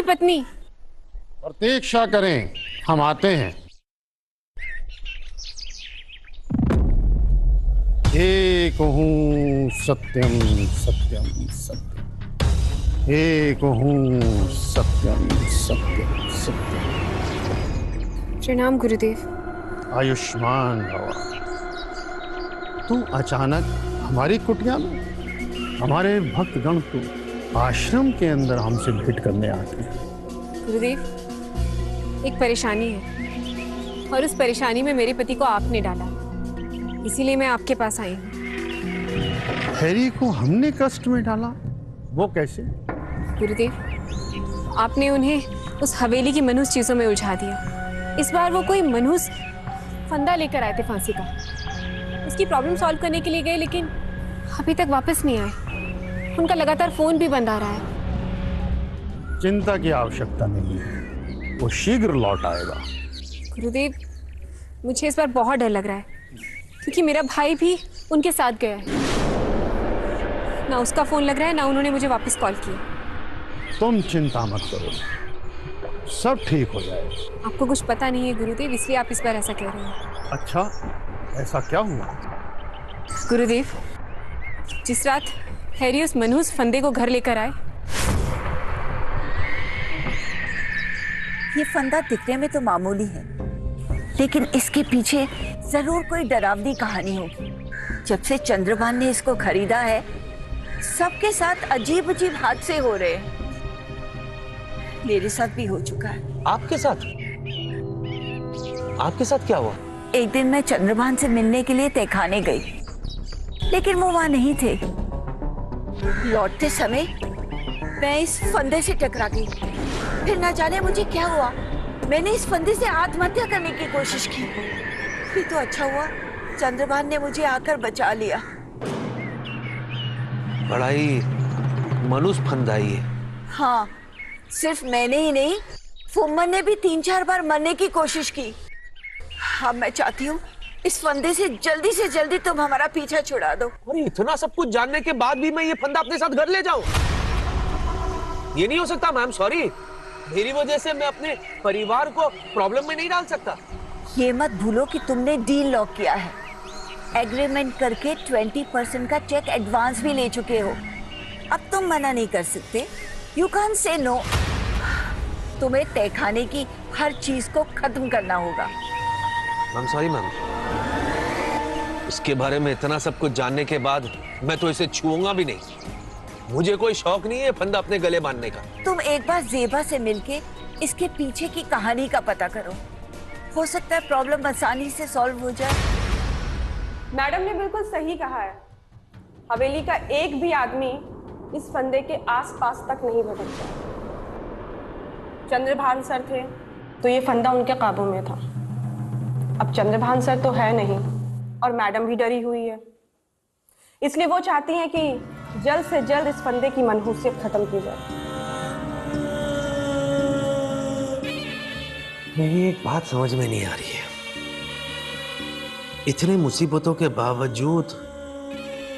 पत्नी। प्रतीक्षा करें, हम आते हैं। एक हूँ सत्यम सत्यम सत्यम, एक हूँ सत्यम सत्यम सत्यम। प्रणाम गुरुदेव। आयुष्मान भवा। तू अचानक हमारी कुटिया में? हमारे भक्तगण तो आश्रम के अंदर हमसे भेंट करने आते हैं। गुरुदेव, एक परेशानी है और उस परेशानी में मेरे पति को आपने डाला, इसीलिए मैं आपके पास आई हूँ। हैरी को हमने कष्ट में डाला? वो कैसे? गुरुदेव, आपने उन्हें उस हवेली की मनहूस चीजों में उलझा दिया। इस बार वो कोई मनहूस फंदा लेकर आए थे फांसी का। उसकी प्रॉब्लम सॉल्व करने के लिए गए, लेकिन अभी तक वापस नहीं आए। उनका लगातार फोन भी बंद आ रहा है। चिंता की आवश्यकता नहीं है, वो शीघ्र लौट आएगा। गुरुदेव, मुझे इस बार बहुत डर लग रहा है, क्योंकि मेरा भाई भी उनके साथ गया है। ना उसका फोन लग रहा है, ना उन्होंने मुझे वापस कॉल किया। तुम चिंता मत करो, सब ठीक हो जाएगा। आपको कुछ पता नहीं है गुरुदेव, इसलिए आप इस बार ऐसा कह रहे हैं। अच्छा, ऐसा क्या हुआ? गुरुदेव, जिस रात हैरी उस मनहूस फंदे को घर लेकर आए, ये फंदा दिखने में तो मामूली है, लेकिन इसके पीछे जरूर कोई डरावनी कहानी होगी। जब से चंद्रभान ने इसको खरीदा है, सबके साथ अजीब अजीब हादसे हो रहे हैं। मेरे साथ भी हो चुका है। आपके साथ? आपके साथ क्या हुआ? एक दिन मैं चंद्रभान से मिलने के लिए तहखाने गई, लेकिन वो वहां नहीं थे। लौटते समय मैं इस फंदे से टकरा गई। फिर न जाने मुझे क्या हुआ, मैंने इस फंदे से आत्महत्या करने की कोशिश की। फिर तो अच्छा हुआ, चंद्रभान ने मुझे आकर बचा लिया। बड़ा ही मनुष्य फंदा है। हाँ, सिर्फ मैंने ही नहीं, फुम्मन ने भी 3-4 बार मरने की कोशिश की। अब मैं चाहती हूँ इस फंदे से जल्दी तुम हमारा पीछा छुड़ा दो। और इतना सब कुछ जानने के बाद भी मैं ये फंदा अपने साथ घर ले जाऊं? ये नहीं हो सकता मैम, सॉरी। मेरी वजह से मैं अपने परिवार को प्रॉब्लम में नहीं डाल सकता। ये मत भूलो कि तुमने डील लॉक किया है। एग्रीमेंट करके 20% का चेक एडवांस भी ले चुके हो। अब तुम मना नहीं कर सकते। You can say no. तुम्हें तहखाने की हर चीज को खत्म करना होगा। मैम सॉरी मैम, इसके बारे में इतना सब कुछ जानने के बाद मैं तो इसे छूऊंगा भी नहीं। मुझे कोई शौक नहीं है फंदा अपने गले बांधने का। तुम एक बार जेबा से मिलके इसके पीछे की कहानी का पता करो। हो सकता है प्रॉब्लम आसानी से सॉल्व हो जाए। मैडम ने बिल्कुल सही कहा है। हवेली का एक भी आदमी इस फंदे के आसपास तक नहीं भटकता। चंद्रभान सर थे तो ये फंदा उनके काबू में था। अब चंद्रभान सर तो है नहीं और मैडम भी डरी हुई है, इसलिए वो चाहती हैं कि जल्द से जल्द इस फंदे की मनहूसियत खत्म की जाए। मेरी एक बात समझ में नहीं आ रही है, इतनी मुसीबतों के बावजूद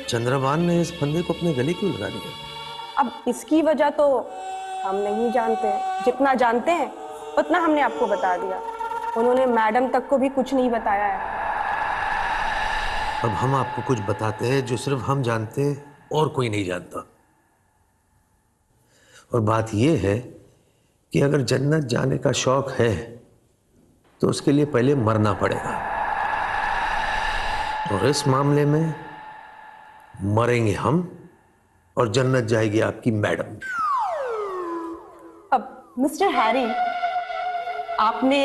चंद्रभान ने इस फंदे को अपने गले क्यों लगा दिया? अब इसकी वजह तो हम नहीं जानते। जितना जानते हैं उतना हमने आपको बता दिया। उन्होंने मैडम तक को भी कुछ नहीं बताया है। अब हम आपको कुछ बताते हैं जो सिर्फ हम जानते हैं और कोई नहीं जानता। और बात यह है कि अगर जन्नत जाने का शौक है तो उसके लिए पहले मरना पड़ेगा, और इस मामले में मरेंगे हम और जन्नत जाएगी आपकी मैडम। अब मिस्टर हैरी, आपने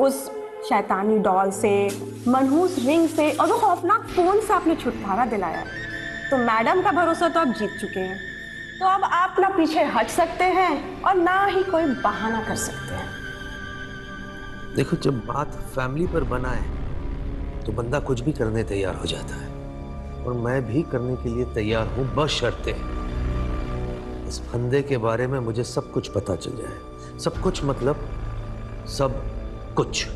उस शैतानी डॉल से, मनहूस रिंग से और वो खौफनाक फोन से आपने छुटकारा दिलाया, तो मैडम का भरोसा तो आप जीत चुके हैं। तो अब आप ना पीछे हट सकते हैं और ना ही कोई बहाना कर सकते हैं। देखो, जब बात फैमिली पर बना है तो बंदा कुछ भी करने तैयार हो जाता है, और मैं भी करने के लिए तैयार हूं, बस शर्तें। इस फंदे के बारे में मुझे सब कुछ पता चल जाए। सब कुछ मतलब सब कुछ।